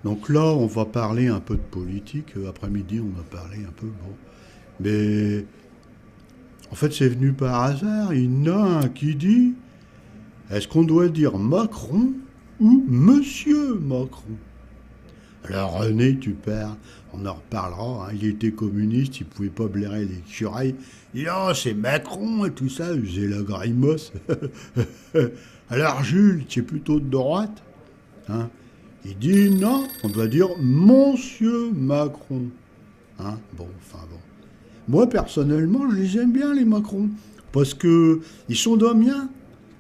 Donc là, on va parler un peu de politique. Après-midi, on a parlé un peu, bon. Mais en fait, c'est venu par hasard. Il y en a un qui dit, est-ce qu'on doit dire Macron ou Monsieur Macron? Alors René, tu perds, on en reparlera, hein. Il était communiste, il pouvait pas blairer les curailles. Il dit, oh, c'est Macron et tout ça, il faisait la grimosse. Alors Jules, tu es plutôt de droite, hein? Il dit, non, on doit dire Monsieur Macron. Hein, bon, enfin bon. Moi, personnellement, je les aime bien, les Macron. Parce que ils sont d'Amiens.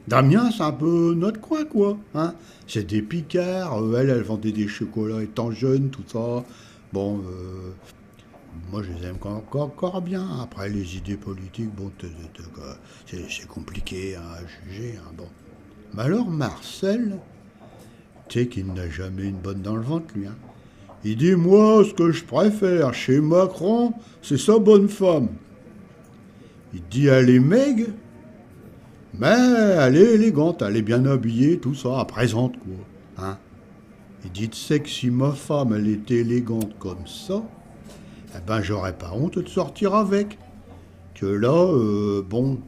D'Amiens, c'est un peu notre coin, quoi. Hein. C'est des picards. Elle vendait des chocolats étant jeune, tout ça. Bon, moi, je les aime encore bien. Après, les idées politiques, bon, c'est compliqué hein, à juger. Hein, bon. Mais alors, Marcel, tu sais qu'il n'a jamais une bonne dans le ventre, lui. Hein. Il dit, moi, ce que je préfère chez Macron, c'est sa bonne femme. Il dit, elle est maigre, mais elle est élégante, elle est bien habillée, tout ça, elle présente, quoi. Hein. Il dit, tu sais que si ma femme, elle était élégante comme ça, eh ben, j'aurais pas honte de sortir avec. Que là, bon,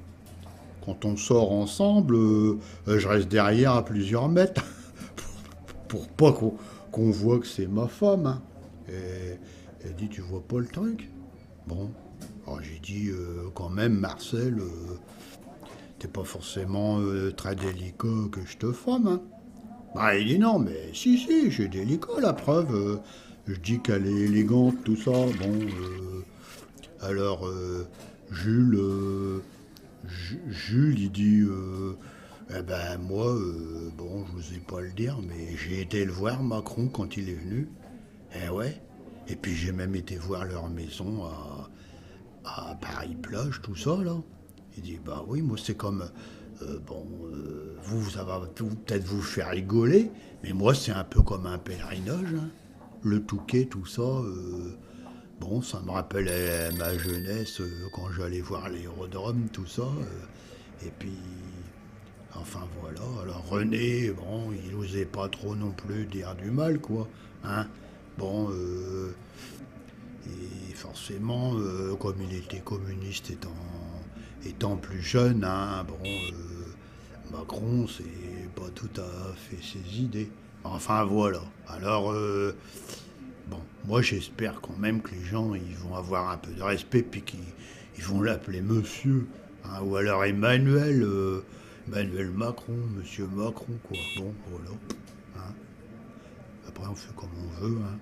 quand on sort ensemble, je reste derrière à plusieurs mètres, pour pas qu'on voit que c'est ma femme. Hein. Et elle dit, tu vois pas le truc? Bon, alors j'ai dit, quand même, Marcel, t'es pas forcément très délicat que je te femme. Hein. Bah, il dit non, mais si, j'ai délicat, la preuve. Je dis qu'elle est élégante, tout ça. Bon, alors, Jules, Jules, il dit, eh ben moi, bon, je vous ai pas le dire, mais j'ai été le voir, Macron, quand il est venu. Eh ouais. Et puis j'ai même été voir leur maison à Paris-Plage, tout ça, là. Il dit, bah oui, moi c'est comme, bon, vous, ça va peut-être vous faire rigoler, mais moi c'est un peu comme un pèlerinage. Hein. Le Touquet, tout ça, bon, ça me rappelle ma jeunesse quand j'allais voir l'aérodrome, tout ça. Et puis, enfin voilà. Alors René, bon, il n'osait pas trop non plus dire du mal, quoi. Hein. Bon, et forcément, comme il était communiste étant plus jeune, hein, bon, Macron, c'est pas tout à fait ses idées. Enfin voilà. Alors, bon, moi j'espère quand même que les gens ils vont avoir un peu de respect puis qu'ils ils vont l'appeler monsieur. Hein, ou alors Emmanuel, Emmanuel Macron, monsieur Macron, quoi. Bon, voilà. Hein. Après on fait comme on veut. Hein.